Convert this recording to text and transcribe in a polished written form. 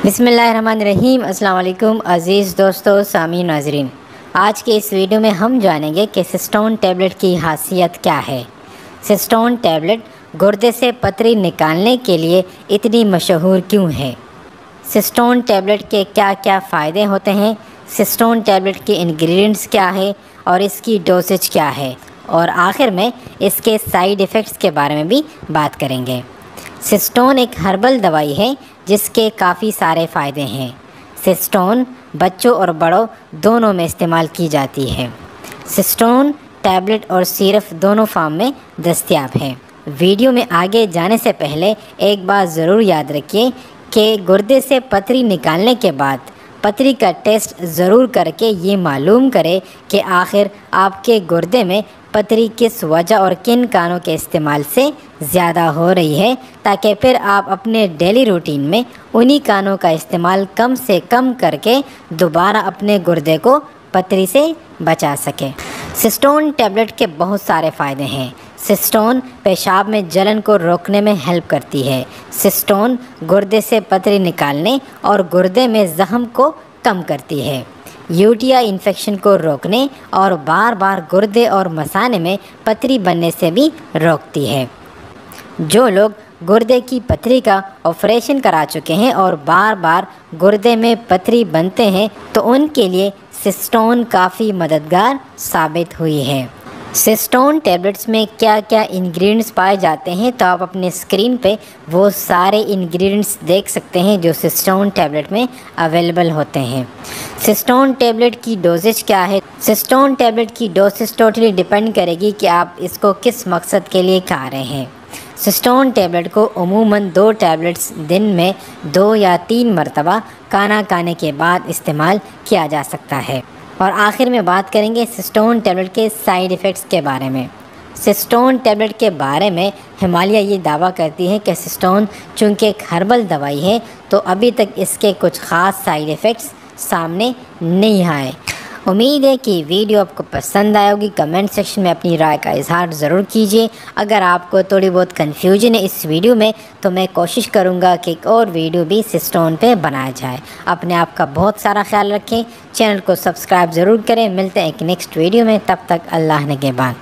بسم اللہ الرحمن الرحیم۔ السلام علیکم عزیز دوستو، سامعین، ناظرین۔ آج کے اس ویڈیو میں ہم جانیں گے کہ سسٹون ٹیبلٹ کی خاصیت کیا ہے۔ سسٹون ٹیبلٹ گردے سے پتری نکالنے کے لیے اتنی مشہور کیوں ہے؟ سسٹون ٹیبلٹ کے کیا کیا فائدے ہوتے ہیں؟ سسٹون ٹیبلٹ کے انگریڈینٹس کیا ہے اور اس کی ڈوسیج کیا ہے؟ اور آخر میں اس کے سائیڈ ایفیکٹس کے بارے میں بھی بات کریں گے۔ سسٹون ایک ہربل دوائی ہے جس کے کافی سارے فائدے ہیں۔ سسٹون بچوں اور بڑوں دونوں میں استعمال کی جاتی ہے۔ سسٹون ٹیبلٹ اور سیرپ دونوں فارم میں دستیاب ہے۔ ویڈیو میں آگے جانے سے پہلے ایک بات ضرور یاد رکھیے کہ گردے سے پتری نکالنے کے بعد پتری کا ٹیسٹ ضرور کر کے یہ معلوم کرے کہ آخر آپ کے گردے میں پتری کس وجہ اور کن کانوں کے استعمال سے زیادہ ہو رہی ہے، تاکہ پھر آپ اپنے ڈیلی روٹین میں انہی کانوں کا استعمال کم سے کم کر کے دوبارہ اپنے گردے کو پتری سے بچا سکیں۔ سسٹون ٹیبلٹ کے بہت سارے فائدے ہیں۔ سسٹون پیشاب میں جلن کو روکنے میں ہیلپ کرتی ہے۔ سسٹون گردے سے پتری نکالنے اور گردے میں زخم کو کم کرتی ہے۔ یوٹیا انفیکشن کو روکنے اور بار بار گردے اور مثانے میں پتری بننے سے بھی روکتی ہے۔ جو لوگ گردے کی پتری کا آپریشن کرا چکے ہیں اور بار بار گردے میں پتری بنتے ہیں تو ان کے لیے سسٹون کافی مددگار ثابت ہوئی ہے۔ سسٹون ٹیبلٹس میں کیا کیا انگریڈینٹس پائے جاتے ہیں تو آپ اپنے اسکرین پہ وہ سارے انگریڈینٹس دیکھ سکتے ہیں جو سسٹون ٹیبلٹ میں اویلیبل ہوتے ہیں۔ سسٹون ٹیبلٹ کی ڈوزیج کیا ہے؟ سسٹون ٹیبلٹ کی ڈوزیج ٹوٹلی ڈیپینڈ کرے گی کہ آپ اس کو کس مقصد کے لیے کھا رہے ہیں۔ سسٹون ٹیبلٹ کو عموماً 2 ٹیبلٹس دن میں 2 یا 3 مرتبہ کھانا کھانے کے بعد استعمال کیا جا سکتا ہے۔ اور آخر میں بات کریں گے سسٹون ٹیبلٹ کے سائیڈ ایفیکٹس کے بارے میں۔ سسٹون ٹیبلٹ کے بارے میں ہمالیہ یہ دعویٰ کرتی ہے کہ سسٹون چونکہ ایک ہربل دوائی ہے تو ابھی تک اس کے کچھ خاص سائیڈ ایفیکٹس سامنے نہیں آئے۔ امید ہے کہ ویڈیو آپ کو پسند آئے ہوگی۔ کمنٹ سیکشن میں اپنی رائے کا اظہار ضرور کیجیے۔ اگر آپ کو تھوڑی بہت کنفیوژن ہے اس ویڈیو میں تو میں کوشش کروں گا کہ ایک اور ویڈیو بھی سسٹون پہ بنایا جائے۔ اپنے آپ کا بہت سارا خیال رکھیں، چینل کو سبسکرائب ضرور کریں۔ ملتے ہیں ایک نیکسٹ ویڈیو میں، تب تک اللہ نگہبان۔